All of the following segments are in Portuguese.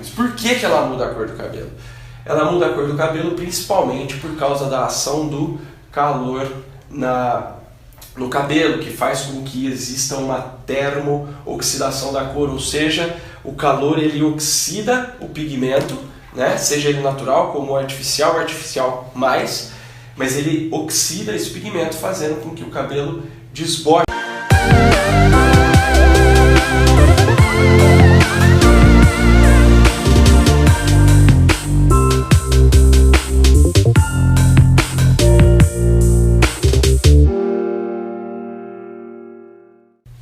Mas por que ela muda a cor do cabelo? Ela muda a cor do cabelo principalmente por causa da ação do calor no cabelo, que faz com que exista uma termooxidação da cor, ou seja, o calor ele oxida o pigmento, né? Seja ele natural como artificial mais, mas ele oxida esse pigmento, fazendo com que o cabelo desbote.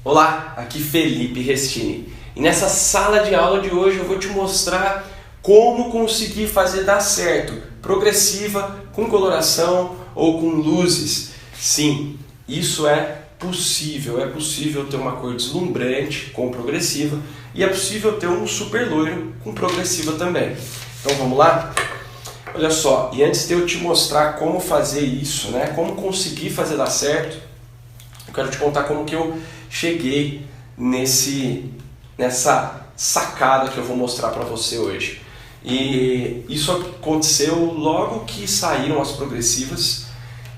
Olá, aqui Felipe Restini e nessa sala de aula de hoje eu vou te mostrar como conseguir fazer dar certo progressiva com coloração ou com luzes. Sim, isso é possível ter uma cor deslumbrante com progressiva e é possível ter um super loiro com progressiva também. Então vamos lá? Olha só, e antes de eu te mostrar como fazer isso, né, como conseguir fazer dar certo, eu quero te contar como que eu cheguei nessa sacada que eu vou mostrar para você hoje. E isso aconteceu logo que saíram as progressivas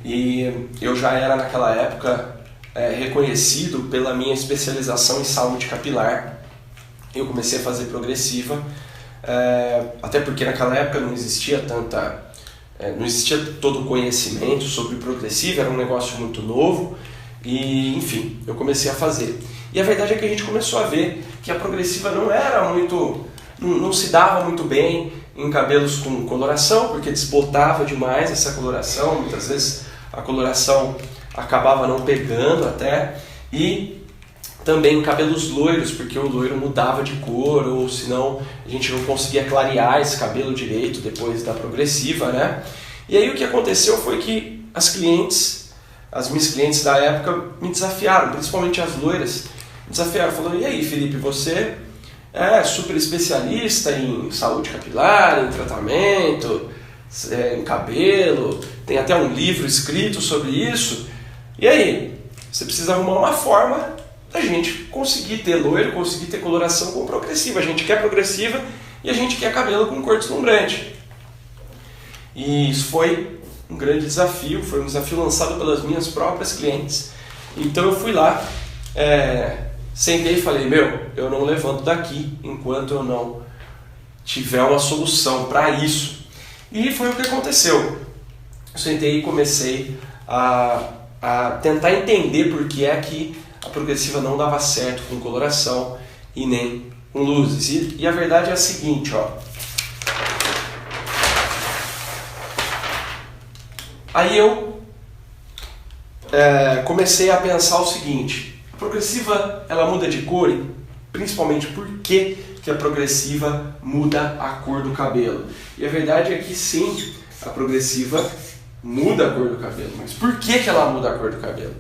e eu já era naquela época reconhecido pela minha especialização em saúde capilar. Eu comecei a fazer progressiva, até porque naquela época não existia todo o conhecimento sobre progressiva, era um negócio muito novo. E, enfim, eu comecei a fazer. E a verdade é que a gente começou a ver que a progressiva não se dava muito bem em cabelos com coloração, porque desbotava demais essa coloração, muitas vezes a coloração acabava não pegando até, e também em cabelos loiros, porque o loiro mudava de cor, ou senão a gente não conseguia clarear esse cabelo direito depois da progressiva, né? E aí o que aconteceu foi que as minhas clientes da época me desafiaram, principalmente as loiras, me desafiaram, falando: e aí Felipe, você é super especialista em saúde capilar, em tratamento, em cabelo, tem até um livro escrito sobre isso, e aí, você precisa arrumar uma forma da gente conseguir ter loiro, conseguir ter coloração com progressiva. A gente quer progressiva e a gente quer cabelo com cor deslumbrante. E isso foi um grande desafio, foi um desafio lançado pelas minhas próprias clientes. Então eu fui lá, sentei e falei: eu não levanto daqui enquanto eu não tiver uma solução para isso. E foi o que aconteceu. Eu sentei e comecei a tentar entender por que é que a progressiva não dava certo com coloração e nem com luzes. E a verdade é a seguinte, ó. Aí eu comecei a pensar o seguinte: a progressiva ela muda de cor, principalmente por que a progressiva muda a cor do cabelo. E a verdade é que sim, a progressiva muda a cor do cabelo. Mas por que ela muda a cor do cabelo?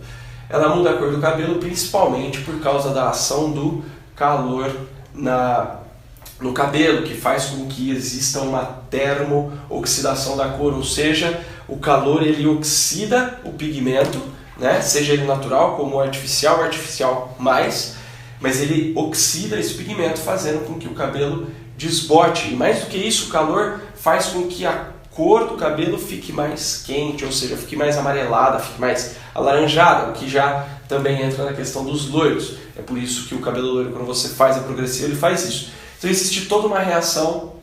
Ela muda a cor do cabelo principalmente por causa da ação do calor no cabelo, que faz com que exista uma termooxidação da cor, ou seja, o calor ele oxida o pigmento, né? Seja ele natural como artificial mais, mas ele oxida esse pigmento, fazendo com que o cabelo desbote. E mais do que isso, o calor faz com que a cor do cabelo fique mais quente, ou seja, fique mais amarelada, fique mais alaranjada, o que já também entra na questão dos loiros. É por isso que o cabelo loiro, quando você faz a progressiva, ele faz isso. Então existe toda uma reação,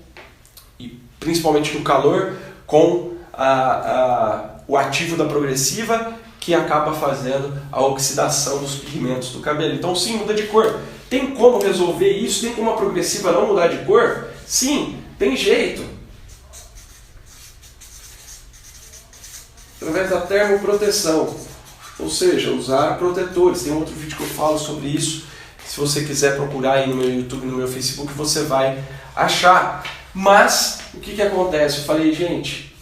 e principalmente do calor, com o ativo da progressiva, que acaba fazendo a oxidação dos pigmentos do cabelo. Então sim, muda de cor. Tem como resolver isso? Tem como a progressiva não mudar de cor? Sim, tem jeito. Através da termoproteção, ou seja, usar protetores. Tem um outro vídeo que eu falo sobre isso. Se você quiser procurar aí no meu YouTube, no meu Facebook, você vai achar. Mas o que acontece? Eu falei: gente,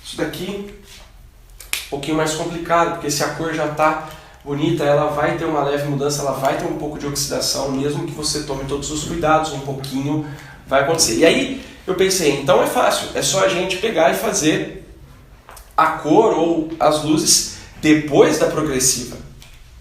isso daqui é um pouquinho mais complicado, porque se a cor já está bonita, ela vai ter uma leve mudança, ela vai ter um pouco de oxidação, mesmo que você tome todos os cuidados, um pouquinho vai acontecer. E aí eu pensei: então é fácil, é só a gente pegar e fazer a cor ou as luzes depois da progressiva,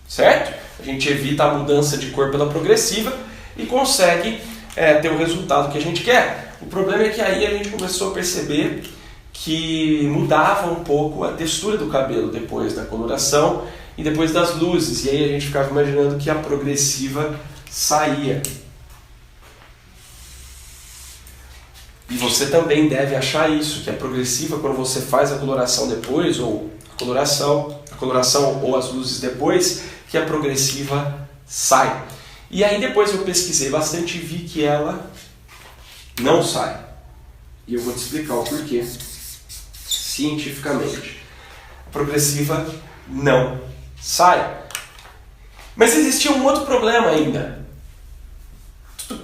certo? A gente evita a mudança de cor pela progressiva e consegue ter o resultado que a gente quer. O problema é que aí a gente começou a perceber que mudava um pouco a textura do cabelo depois da coloração e depois das luzes. E aí a gente ficava imaginando que a progressiva saía. E você também deve achar isso, que a progressiva, quando você faz a coloração depois, ou a coloração ou as luzes depois, que a progressiva sai. E aí depois eu pesquisei bastante e vi que ela não sai. E eu vou te explicar o porquê, cientificamente. A progressiva não sai. Mas existia um outro problema ainda.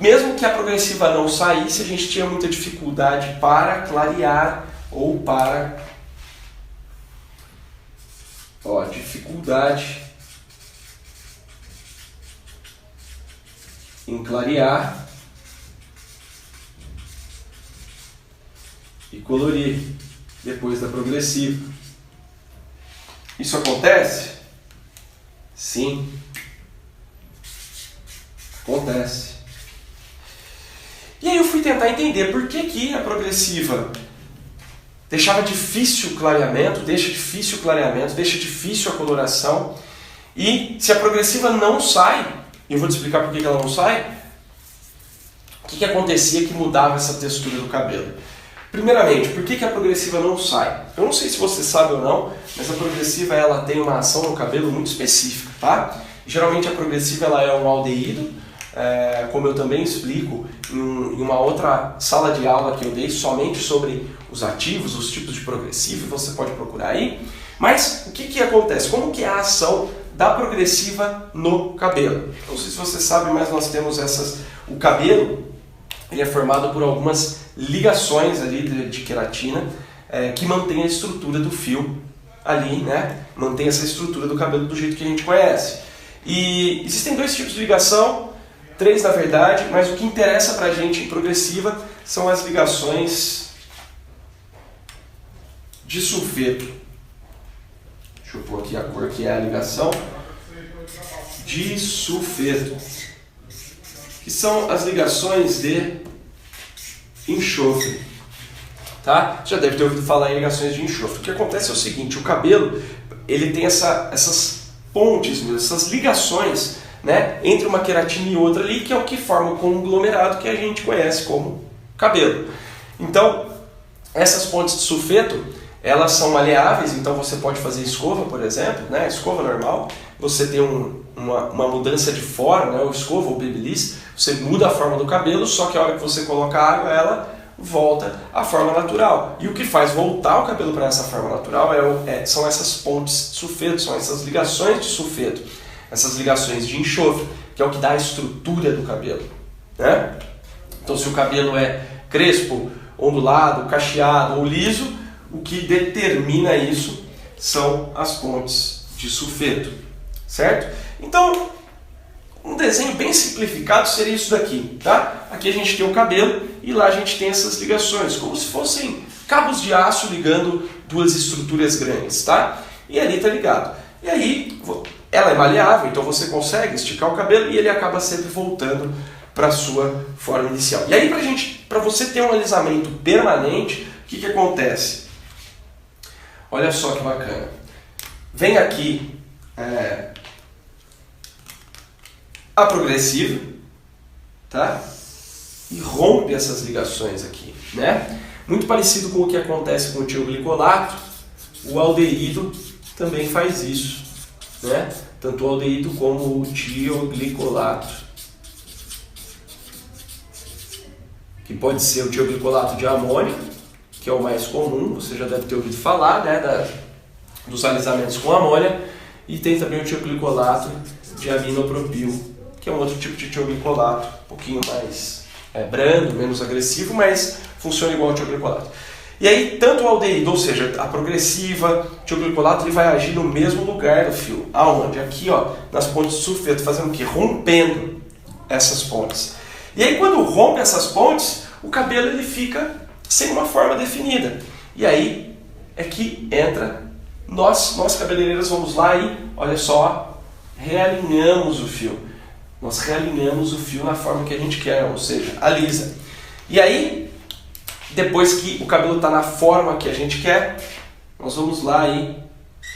Mesmo que a progressiva não saísse, a gente tinha muita dificuldade para clarear ou para... dificuldade em clarear e colorir depois da progressiva. Isso acontece? Sim. Acontece. E aí eu fui tentar entender por que a progressiva deixava difícil o clareamento, deixa difícil a coloração, e se a progressiva não sai, e eu vou te explicar por que ela não sai, o que acontecia que mudava essa textura do cabelo. Primeiramente, por que a progressiva não sai? Eu não sei se você sabe ou não, mas a progressiva ela tem uma ação no cabelo muito específica, tá? Geralmente a progressiva ela é um aldeído, como eu também explico em uma outra sala de aula que eu dei somente sobre os ativos, os tipos de progressiva, você pode procurar aí. Mas o que acontece? Como que é a ação da progressiva no cabelo? Não sei se você sabe, mas nós temos o cabelo, ele é formado por algumas ligações ali de queratina que mantém a estrutura do fio ali, né? Mantém essa estrutura do cabelo do jeito que a gente conhece. E existem dois tipos de ligação, 3 na verdade, mas o que interessa pra gente em progressiva são as ligações de sulfeto. Deixa eu pôr aqui a cor que é a ligação de sulfeto, que são as ligações de enxofre. Tá? Você já deve ter ouvido falar em ligações de enxofre. O que acontece é o seguinte, o cabelo ele tem essas pontes, essas ligações, né, entre uma queratina e outra ali, que é o que forma o conglomerado que a gente conhece como cabelo. Então, essas pontes de sulfeto, elas são maleáveis, então você pode fazer escova, por exemplo, né, escova normal, você tem uma mudança de forma, né, ou escova ou babyliss, você muda a forma do cabelo, só que a hora que você coloca água, ela volta à forma natural. E o que faz voltar o cabelo para essa forma natural são essas pontes de sulfeto, são essas ligações de sulfeto, essas ligações de enxofre, que é o que dá a estrutura do cabelo, né? Então, se o cabelo é crespo, ondulado, cacheado ou liso, o que determina isso são as pontes de sulfeto, certo? Então, um desenho bem simplificado seria isso daqui, tá? Aqui a gente tem o cabelo e lá a gente tem essas ligações, como se fossem cabos de aço ligando duas estruturas grandes, tá? E ali tá ligado. E aí, ela é maleável, então você consegue esticar o cabelo e ele acaba sempre voltando para a sua forma inicial. E aí, para você ter um alisamento permanente, o que acontece? Olha só que bacana. Vem aqui a progressiva, tá? E rompe essas ligações aqui, né? Muito parecido com o que acontece com o tioglicolato, o aldeído também faz isso, né? Tanto o aldeído como o tioglicolato, que pode ser o tioglicolato de amônio, que é o mais comum, você já deve ter ouvido falar, né, dos alisamentos com amônia, e tem também o tioglicolato de aminopropil, que é um outro tipo de tioglicolato, um pouquinho mais brando, menos agressivo, mas funciona igual ao tioglicolato. E aí, tanto o aldeído, ou seja, a progressiva, o tioglicolato, ele vai agir no mesmo lugar do fio. Aonde? Aqui, ó, nas pontes de sulfeto, fazendo o quê? Rompendo essas pontes. E aí, quando rompe essas pontes, o cabelo ele fica sem uma forma definida. E aí é que entra nós cabeleireiros, vamos lá e, olha só, realinhamos o fio. Nós realinhamos o fio na forma que a gente quer, ou seja, alisa. E aí, depois que o cabelo está na forma que a gente quer, nós vamos lá e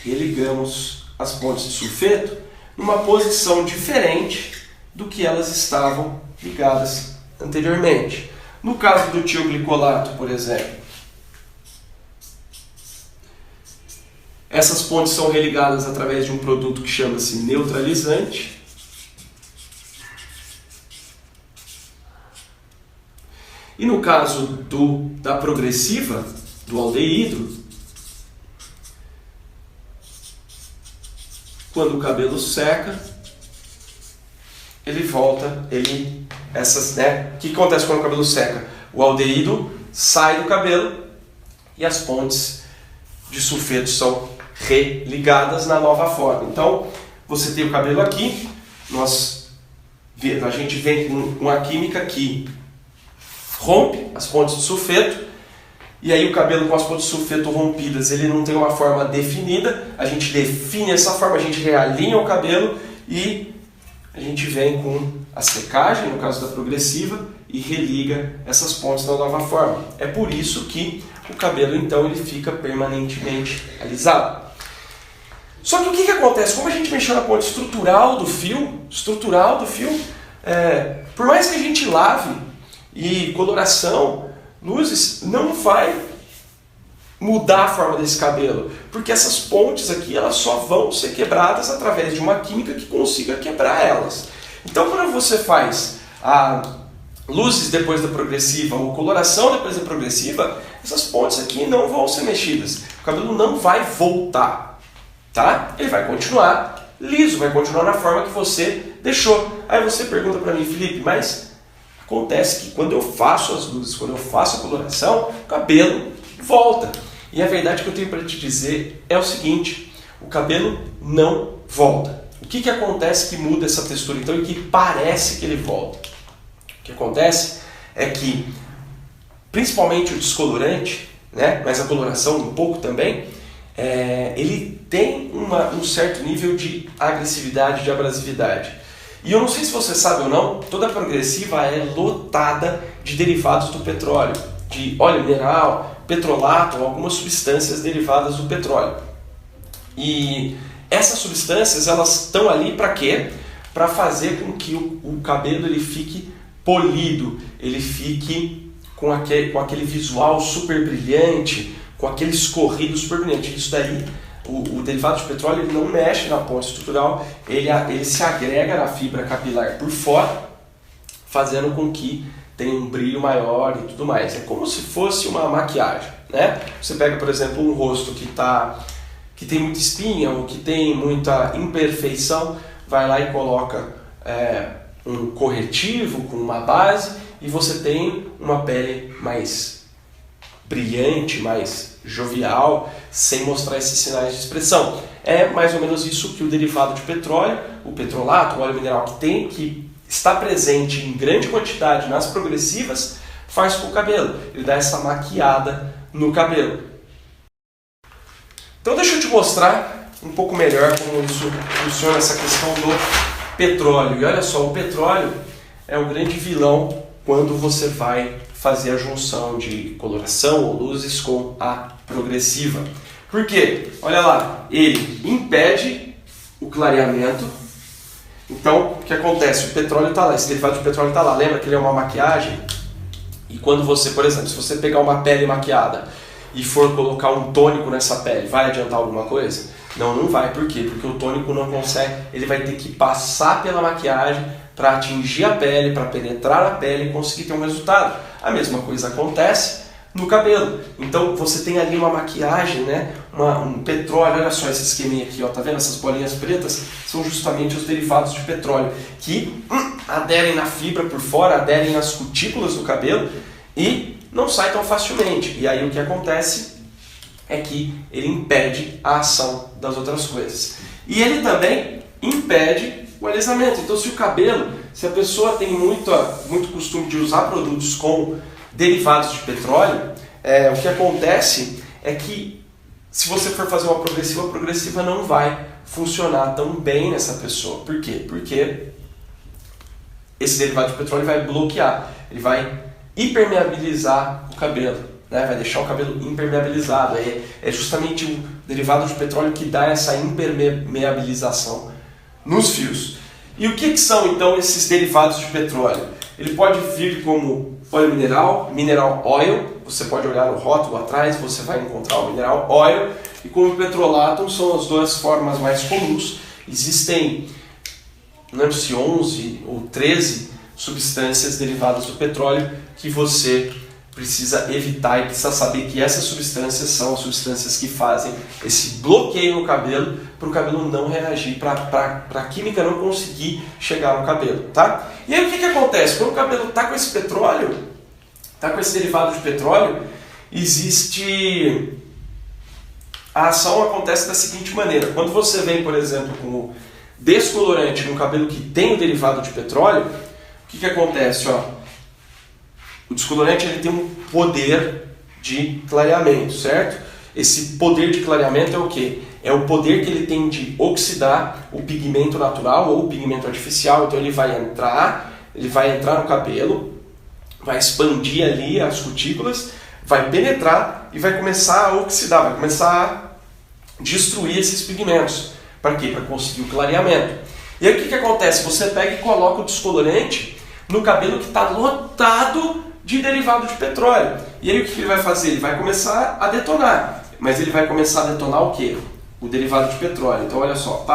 religamos as pontes de sulfeto numa posição diferente do que elas estavam ligadas anteriormente. No caso do tioglicolato, por exemplo, essas pontes são religadas através de um produto que chama-se neutralizante. E no caso da progressiva, do aldeído, quando o cabelo seca, ele volta, o que acontece quando o cabelo seca? O aldeído sai do cabelo e as pontes de sulfeto são religadas na nova forma. Então, você tem o cabelo aqui, a gente vem com uma química que rompe as pontes de sulfeto, e aí o cabelo com as pontes de sulfeto rompidas, ele não tem uma forma definida, a gente define essa forma, a gente realinha o cabelo e a gente vem com a secagem, no caso da progressiva, e religa essas pontes na nova forma. É por isso que o cabelo então ele fica permanentemente alisado. Só que o que acontece? Como a gente mexeu na ponte estrutural do fio, por mais que a gente lave e coloração, luzes, não vai mudar a forma desse cabelo, porque essas pontes aqui elas só vão ser quebradas através de uma química que consiga quebrar elas. Então quando você faz luzes depois da progressiva ou coloração depois da progressiva, essas pontes aqui não vão ser mexidas, o cabelo não vai voltar, tá? Ele vai continuar liso, vai continuar na forma que você deixou. Aí você pergunta para mim, Felipe, mas acontece que quando eu faço as luzes, quando eu faço a coloração, o cabelo volta. E a verdade que eu tenho para te dizer é o seguinte, o cabelo não volta. O que acontece que muda essa textura então e que parece que ele volta? O que acontece é que, principalmente o descolorante, né, mas a coloração um pouco também, ele tem um certo nível de agressividade, de abrasividade. E eu não sei se você sabe ou não, toda a progressiva é lotada de derivados do petróleo, de óleo mineral, petrolato ou algumas substâncias derivadas do petróleo. E essas substâncias elas estão ali para quê? Para fazer com que o cabelo ele fique polido, ele fique com aquele visual super brilhante, com aquele escorrido super brilhante. Isso daí, o derivado de petróleo ele não mexe na ponte estrutural, ele se agrega na fibra capilar por fora, fazendo com que tenha um brilho maior e tudo mais. É como se fosse uma maquiagem, né? Você pega, por exemplo, um rosto que tem muita espinha ou que tem muita imperfeição, vai lá e coloca um corretivo com uma base e você tem uma pele mais brilhante, mais jovial, sem mostrar esses sinais de expressão. É mais ou menos isso que o derivado de petróleo, o petrolato, o óleo mineral que está presente em grande quantidade nas progressivas, faz com o cabelo. Ele dá essa maquiada no cabelo. Então deixa eu te mostrar um pouco melhor como isso funciona, essa questão do petróleo. E olha só, o petróleo é o grande vilão quando você vai fazer a junção de coloração ou luzes com a progressiva. Por quê? Olha lá, ele impede o clareamento. Então, o que acontece? O petróleo está lá, esse derivado de petróleo está lá. Lembra que ele é uma maquiagem? E quando você, por exemplo, se você pegar uma pele maquiada e for colocar um tônico nessa pele, vai adiantar alguma coisa? Não, não vai. Por quê? Porque o tônico não consegue, ele vai ter que passar pela maquiagem para atingir a pele, para penetrar a pele e conseguir ter um resultado. A mesma coisa acontece no cabelo. Então você tem ali uma maquiagem, né? Um petróleo, olha só esse esqueminha aqui, ó, tá vendo? Essas bolinhas pretas são justamente os derivados de petróleo que aderem na fibra por fora, aderem nas cutículas do cabelo e não sai tão facilmente. E aí o que acontece é que ele impede a ação das outras coisas. E ele também impede o alisamento. Então se a pessoa tem muito costume de usar produtos com derivados de petróleo, o que acontece é que se você for fazer uma progressiva, a progressiva não vai funcionar tão bem nessa pessoa. Por quê? Porque esse derivado de petróleo vai bloquear, ele vai impermeabilizar o cabelo, né? Vai deixar o cabelo impermeabilizado. É justamente o derivado de petróleo que dá essa impermeabilização nos fios. E o que são então esses derivados de petróleo? Ele pode vir como óleo mineral, mineral oil, você pode olhar no rótulo atrás, você vai encontrar o mineral oil, e como petrolato são as duas formas mais comuns. Existem, não lembro se 11 ou 13 substâncias derivadas do petróleo que você precisa evitar e precisa saber que essas substâncias são as substâncias que fazem esse bloqueio no cabelo para o cabelo não reagir, para a química não conseguir chegar no cabelo, tá? E aí o que acontece? Quando o cabelo está com esse petróleo, está com esse derivado de petróleo, existe... A ação acontece da seguinte maneira: quando você vem, por exemplo, com o descolorante no cabelo que tem o derivado de petróleo, o que acontece? Ó, o descolorante ele tem um poder de clareamento, certo? Esse poder de clareamento é o quê? É o poder que ele tem de oxidar o pigmento natural ou o pigmento artificial. Então ele vai entrar no cabelo, vai expandir ali as cutículas, vai penetrar e vai começar a oxidar, vai começar a destruir esses pigmentos. Para quê? Para conseguir o clareamento. E aí o que acontece? Você pega e coloca o descolorante no cabelo que está lotado de derivado de petróleo. E aí o que ele vai fazer? Ele vai começar a detonar. Mas ele vai começar a detonar o quê? O derivado de petróleo. Então olha só,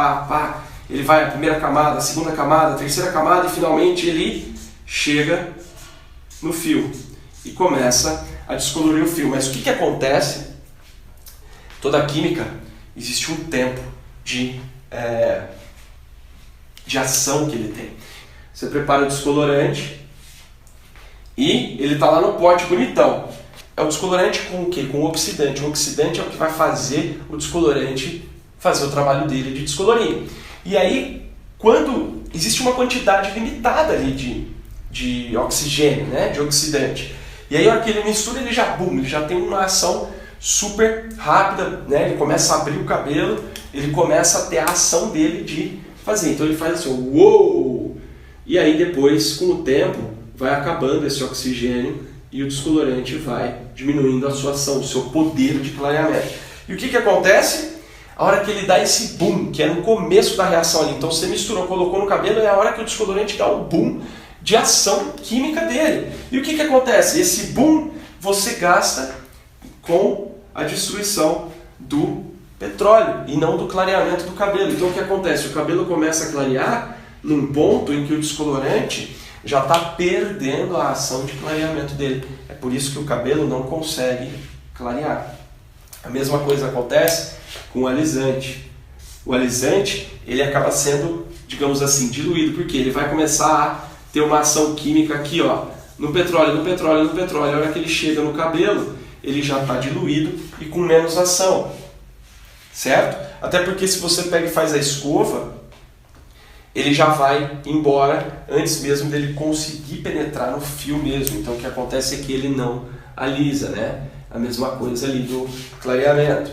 ele vai a primeira camada, a segunda camada, a terceira camada e finalmente ele chega no fio e começa a descolorir o fio. Mas o que acontece? Toda a química, existe um tempo de ação que ele tem. Você prepara o descolorante e ele está lá no pote bonitão. É o descolorante com o quê? Com o oxidante. O oxidante é o que vai fazer o descolorante fazer o trabalho dele de descolorir. E aí, quando existe uma quantidade limitada ali de oxigênio, né? De oxidante. E aí, a hora que ele mistura, ele já tem uma ação super rápida, né? Ele começa a abrir o cabelo, ele começa a ter a ação dele de fazer. Então ele faz assim, uou! E aí depois, com o tempo, vai acabando esse oxigênio e o descolorante vai diminuindo a sua ação, o seu poder de clareamento. E o que acontece? A hora que ele dá esse boom, que é no começo da reação ali, então você misturou, colocou no cabelo, é a hora que o descolorante dá o boom de ação química dele. E o que acontece? Esse boom você gasta com a destruição do petróleo e não do clareamento do cabelo. Então o que acontece? O cabelo começa a clarear num ponto em que o descolorante já está perdendo a ação de clareamento dele. É por isso que o cabelo não consegue clarear. A mesma coisa acontece com o alisante. O alisante ele acaba sendo, digamos assim, diluído, porque ele vai começar a ter uma ação química aqui, ó, no petróleo. A hora que ele chega no cabelo, ele já está diluído e com menos ação, certo? Até porque se você pega e faz a escova, ele já vai embora antes mesmo dele conseguir penetrar no fio mesmo. Então o que acontece é que ele não alisa, né? A mesma coisa ali do clareamento.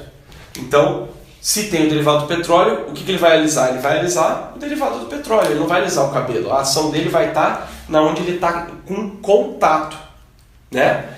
Então, se tem o derivado do petróleo, o que ele vai alisar? Ele vai alisar o derivado do petróleo, ele não vai alisar o cabelo. A ação dele vai estar na onde ele está com contato, né?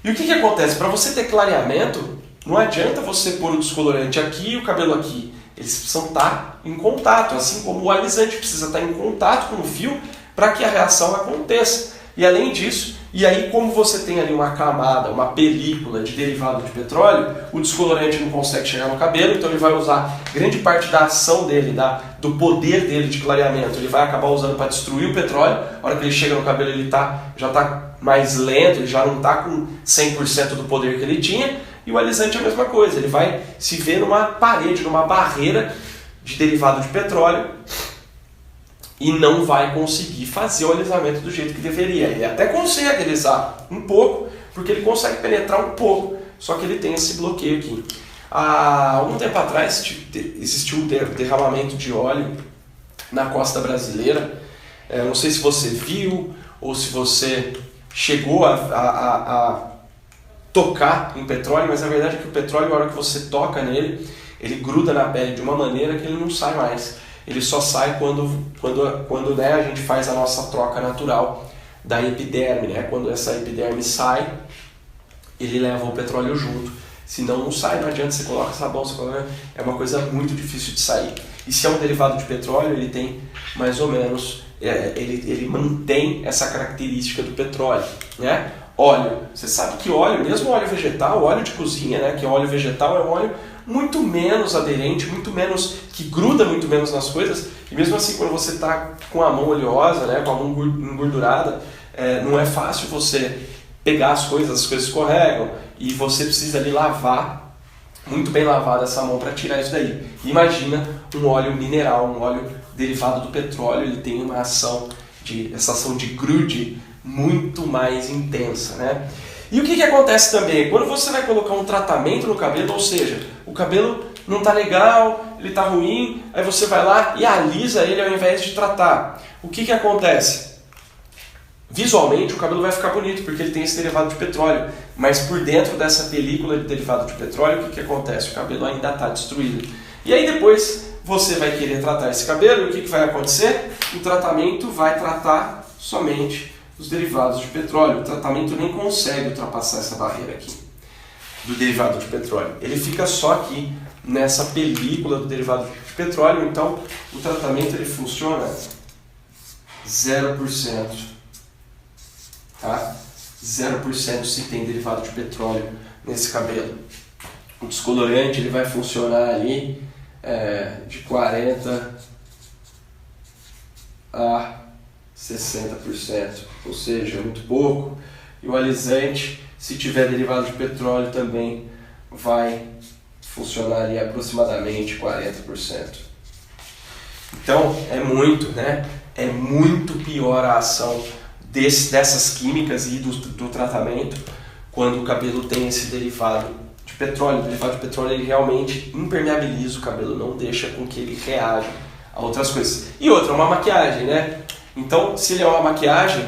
E o que acontece? Para você ter clareamento, não adianta você pôr o descolorante aqui e o cabelo aqui. Eles precisam estar em contato, assim como o alisante precisa estar em contato com o fio para que a reação aconteça. E além disso, e aí como você tem ali uma camada, uma película de derivado de petróleo, o descolorante não consegue chegar no cabelo, então ele vai usar grande parte da ação dele, do poder dele de clareamento, ele vai acabar usando para destruir o petróleo. A hora que ele chega no cabelo ele já está mais lento, ele já não está com 100% do poder que ele tinha. E o alisante é a mesma coisa, ele vai se ver numa parede, numa barreira de derivado de petróleo e não vai conseguir fazer o alisamento do jeito que deveria. Ele até consegue alisar um pouco, porque ele consegue penetrar um pouco, só que ele tem esse bloqueio aqui. Há algum tempo atrás existiu um derramamento de óleo na costa brasileira. Não sei se você viu ou se você chegou a tocar em petróleo, mas a verdade é que o petróleo, na hora que você toca nele, ele gruda na pele de uma maneira que ele não sai mais. ele só sai quando né, a gente faz a nossa troca natural da epiderme, né? Quando essa epiderme sai, ele leva o petróleo junto. Senão não sai, não adianta você coloca sabão, é uma coisa muito difícil de sair. E se é um derivado de petróleo, ele tem mais ou menos, ele mantém essa característica do petróleo, né? Óleo, você sabe que óleo, mesmo óleo vegetal, óleo de cozinha, né? Que óleo vegetal é um óleo muito menos aderente, muito menos, que gruda muito menos nas coisas. E mesmo assim, quando você está com a mão oleosa, né? Com a mão engordurada, não é fácil você pegar as coisas escorregam e você precisa ali lavar, muito bem lavada essa mão para tirar isso daí. Imagina um óleo mineral, um óleo derivado do petróleo, ele tem essa ação de grude muito mais intensa, né? E o que acontece também? Quando você vai colocar um tratamento no cabelo, ou seja, o cabelo não está legal, ele está ruim, aí você vai lá e alisa ele ao invés de tratar. O que acontece? Visualmente o cabelo vai ficar bonito porque ele tem esse derivado de petróleo, mas por dentro dessa película de derivado de petróleo, o que acontece? O cabelo ainda está destruído. E aí depois você vai querer tratar esse cabelo e o que vai acontecer? O tratamento vai tratar somente os derivados de petróleo. O tratamento nem consegue ultrapassar essa barreira aqui do derivado de petróleo. Ele fica só aqui nessa película do derivado de petróleo, então o tratamento ele funciona 0%. Tá? 0% se tem derivado de petróleo nesse cabelo. O descolorante ele vai funcionar ali de 40% a 60%, ou seja, muito pouco. E o alisante, se tiver derivado de petróleo, também vai funcionar ali aproximadamente 40%. Então é muito, né? É muito pior a ação dessas químicas e do tratamento quando o cabelo tem esse derivado de petróleo. O derivado de petróleo ele realmente impermeabiliza o cabelo, não deixa com que ele reaja a outras coisas. E outra, uma maquiagem, né? Então, se ele é uma maquiagem,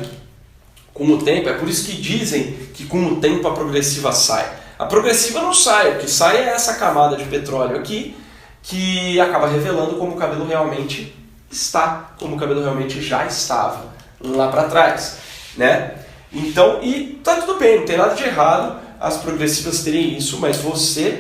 com o tempo, é por isso que dizem que com o tempo a progressiva sai. A progressiva não sai, o que sai é essa camada de petróleo aqui, que acaba revelando como o cabelo realmente está, como o cabelo realmente já estava lá para trás, né? Então, e tá tudo bem, não tem nada de errado as progressivas terem isso, mas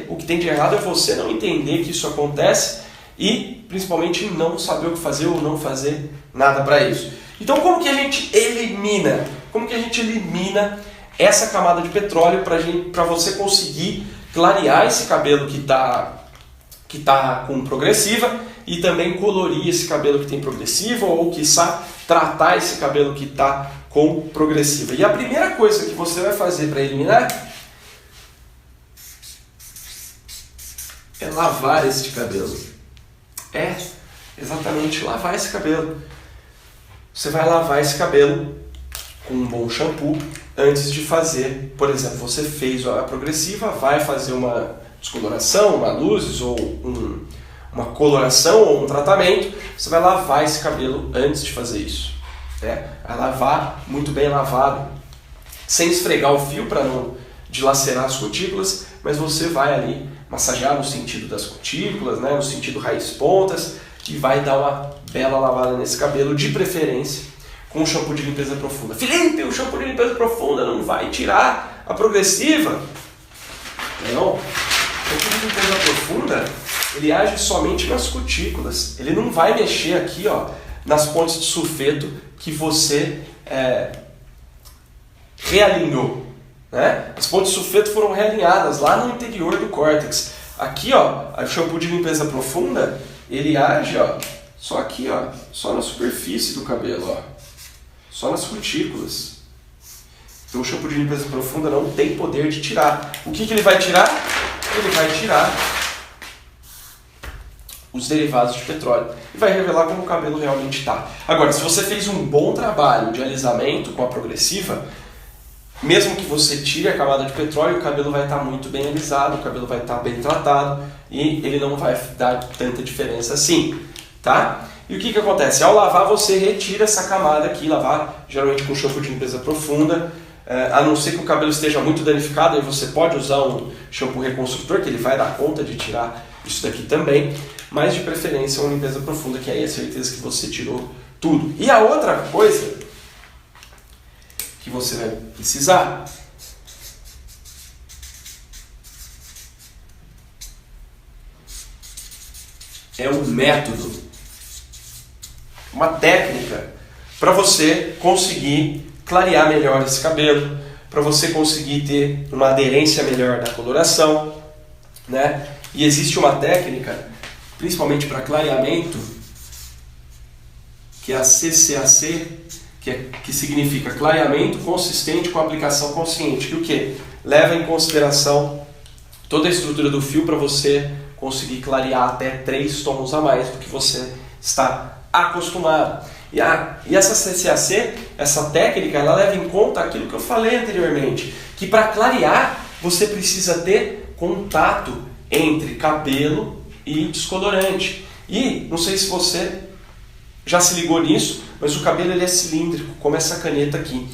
o que tem de errado é você não entender que isso acontece e principalmente não saber o que fazer ou não fazer nada para isso. Então, como que a gente elimina? Como que a gente elimina essa camada de petróleo para você conseguir clarear esse cabelo que tá com progressiva e também colorir esse cabelo que tem progressiva ou quiçá tratar esse cabelo que está com progressiva. E a primeira coisa que você vai fazer para eliminar é lavar este cabelo. É, exatamente, lavar esse cabelo. Você vai lavar esse cabelo com um bom shampoo antes de fazer, por exemplo, você fez a progressiva, vai fazer uma descoloração, uma luzes ou uma coloração ou um tratamento, você vai lavar esse cabelo antes de fazer isso. Vai lavar muito bem lavado, sem esfregar o fio para não dilacerar as cutículas, mas você vai ali massagear no sentido das cutículas, né, no sentido raiz pontas, e vai dar uma bela lavada nesse cabelo, de preferência com um shampoo de limpeza profunda. Felipe, o shampoo de limpeza profunda não vai tirar a progressiva? Não. O shampoo de limpeza profunda, ele age somente nas cutículas. Ele não vai mexer aqui, ó, nas pontes de sulfeto que você realinhou, né? As pontes de sulfeto foram realinhadas lá no interior do córtex. Aqui, ó, o shampoo de limpeza profunda, ele age, ó, só aqui, ó, só na superfície do cabelo, ó, só nas cutículas. Então o shampoo de limpeza profunda não tem poder de tirar. O que ele vai tirar? Ele vai tirar os derivados de petróleo e vai revelar como o cabelo realmente está. Agora, se você fez um bom trabalho de alisamento com a progressiva, mesmo que você tire a camada de petróleo, o cabelo vai estar muito bem alisado, o cabelo vai estar bem tratado e ele não vai dar tanta diferença assim, tá? E o que acontece? Ao lavar, você retira essa camada aqui, lavar geralmente com shampoo de limpeza profunda, a não ser que o cabelo esteja muito danificado, aí você pode usar um shampoo reconstrutor, que ele vai dar conta de tirar isso daqui também, mas de preferência uma limpeza profunda, que aí é certeza que você tirou tudo. E a outra coisa que você vai precisar é um método, uma técnica para você conseguir clarear melhor esse cabelo, para você conseguir ter uma aderência melhor da coloração, né? E existe uma técnica, principalmente para clareamento, que é a CCAC, que significa clareamento consistente com aplicação consciente, que o quê? Leva em consideração toda a estrutura do fio para você conseguir clarear até 3 tons a mais do que você está acostumado. E essa CCAC, essa técnica, ela leva em conta aquilo que eu falei anteriormente, que para clarear você precisa ter contato entre cabelo e descolorante. E não sei se você já se ligou nisso, mas o cabelo ele é cilíndrico, como essa caneta aqui.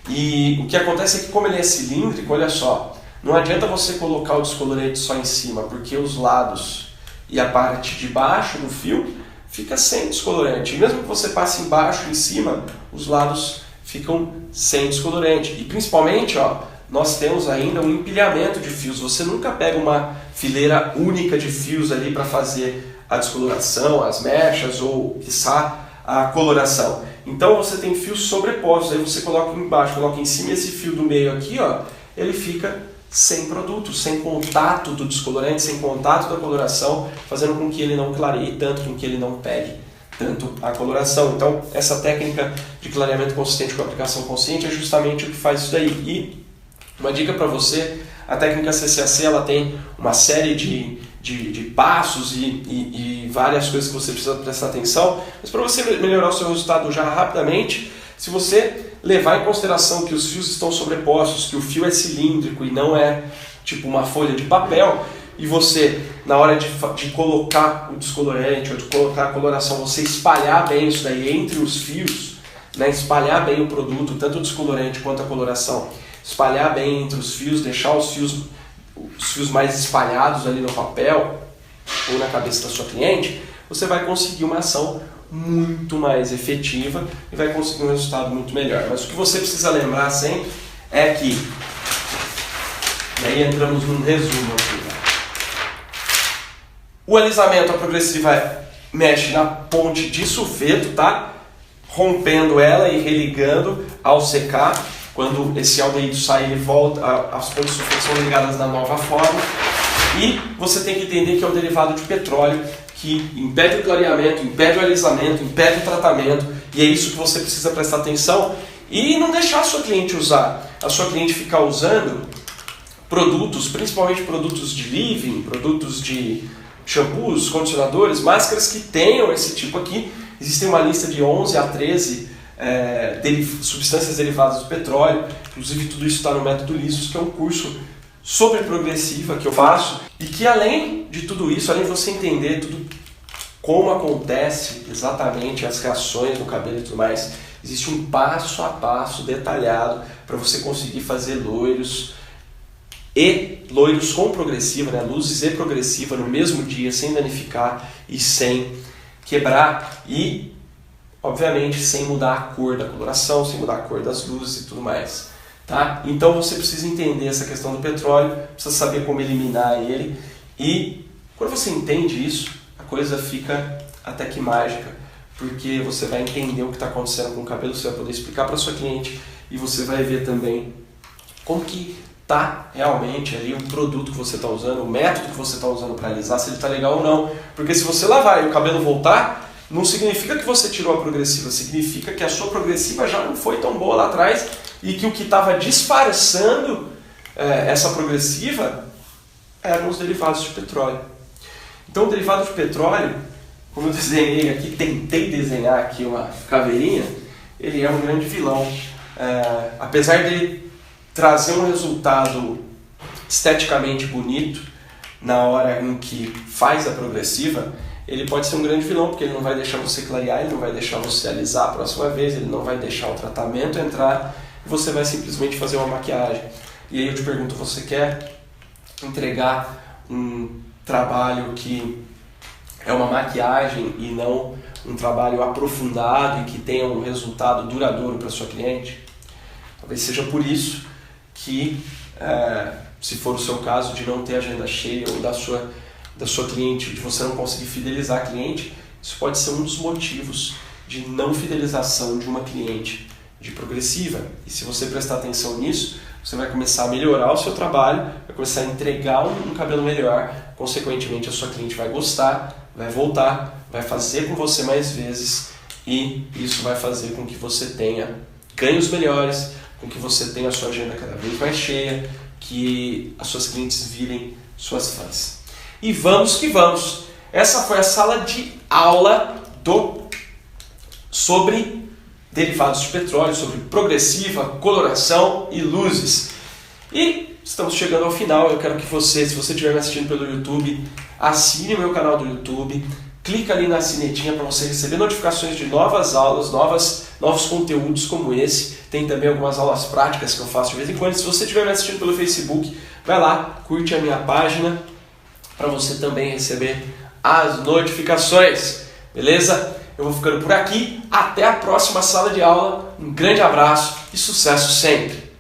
E o que acontece é que como ele é cilíndrico, olha só, não adianta você colocar o descolorante só em cima, porque os lados e a parte de baixo do fio fica sem descolorante. E mesmo que você passe embaixo e em cima, os lados ficam sem descolorante. E principalmente, ó, nós temos ainda um empilhamento de fios. Você nunca pega uma fileira única de fios ali para fazer a descoloração, as mechas ou, quiçá, a coloração. Então você tem fios sobrepostos, aí você coloca embaixo, coloca em cima, e esse fio do meio aqui, ó, ele fica sem produto, sem contato do descolorante, sem contato da coloração, fazendo com que ele não clareie tanto, com que ele não pegue tanto a coloração. Então essa técnica de clareamento consistente com aplicação consciente é justamente o que faz isso daí. E uma dica para você, a técnica CCAC ela tem uma série de passos e várias coisas que você precisa prestar atenção, mas para você melhorar o seu resultado já rapidamente, se você levar em consideração que os fios estão sobrepostos, que o fio é cilíndrico e não é tipo uma folha de papel, e você, na hora de colocar o descolorante ou de colocar a coloração, você espalhar bem isso daí entre os fios, né, espalhar bem o produto, tanto o descolorante quanto a coloração, espalhar bem entre os fios, deixar os fios mais espalhados ali no papel ou na cabeça da sua cliente, você vai conseguir uma ação muito mais efetiva e vai conseguir um resultado muito melhor. Mas o que você precisa lembrar sempre é que, e aí entramos num resumo aqui, né? O alisamento, a progressiva mexe na ponte de sulfeto, tá? Rompendo ela e religando ao secar. Quando esse aldeído sai, ele volta, as pontes de sulfeto são ligadas na nova forma. E você tem que entender que é um derivado de petróleo que impede o clareamento, impede o alisamento, impede o tratamento, e é isso que você precisa prestar atenção e não deixar a sua cliente usar. A sua cliente ficar usando produtos, principalmente produtos de living, produtos de shampoos, condicionadores, máscaras que tenham esse tipo aqui. Existe uma lista de 11 a 13 substâncias derivadas do petróleo, inclusive tudo isso está no Método Lisos, que é um curso sobre progressiva que eu faço, e que além de tudo isso, além de você entender tudo como acontece exatamente as reações no cabelo e tudo mais, existe um passo a passo detalhado para você conseguir fazer loiros com progressiva, né? Luzes e progressiva no mesmo dia, sem danificar e sem quebrar, e obviamente sem mudar a cor da coloração, sem mudar a cor das luzes e tudo mais. Tá? Então você precisa entender essa questão do petróleo, precisa saber como eliminar ele, e quando você entende isso, a coisa fica até que mágica, porque você vai entender o que está acontecendo com o cabelo, você vai poder explicar para sua cliente e você vai ver também como que está realmente ali o produto que você está usando, o método que você está usando para alisar, se ele está legal ou não. Porque se você lavar e o cabelo voltar, não significa que você tirou a progressiva, significa que a sua progressiva já não foi tão boa lá atrás e que o que estava disfarçando essa progressiva eram os derivados de petróleo. Então o derivado de petróleo, como eu desenhei aqui, tentei desenhar aqui uma caveirinha, ele é um grande vilão. Apesar de trazer um resultado esteticamente bonito na hora em que faz a progressiva, ele pode ser um grande vilão, porque ele não vai deixar você clarear, ele não vai deixar você alisar a próxima vez, ele não vai deixar o tratamento entrar, e você vai simplesmente fazer uma maquiagem. E aí eu te pergunto, você quer entregar um trabalho que é uma maquiagem e não um trabalho aprofundado e que tenha um resultado duradouro para sua cliente? Talvez seja por isso que, se for o seu caso de não ter agenda cheia ou da sua cliente, de você não conseguir fidelizar a cliente, isso pode ser um dos motivos de não fidelização de uma cliente de progressiva. E se você prestar atenção nisso, você vai começar a melhorar o seu trabalho, vai começar a entregar um cabelo melhor, consequentemente a sua cliente vai gostar, vai voltar, vai fazer com você mais vezes e isso vai fazer com que você tenha ganhos melhores, com que você tenha a sua agenda cada vez mais cheia, que as suas clientes virem suas fãs. E vamos que vamos! Essa foi a sala de aula sobre derivados de petróleo, sobre progressiva, coloração e luzes. E estamos chegando ao final. Eu quero que você, se você estiver me assistindo pelo YouTube, assine o meu canal do YouTube, clica ali na sinetinha para você receber notificações de novas aulas, novos conteúdos como esse. Tem também algumas aulas práticas que eu faço de vez em quando. Se você estiver me assistindo pelo Facebook, vai lá, curte a minha página para você também receber as notificações. Beleza? Eu vou ficando por aqui. Até a próxima sala de aula. Um grande abraço e sucesso sempre!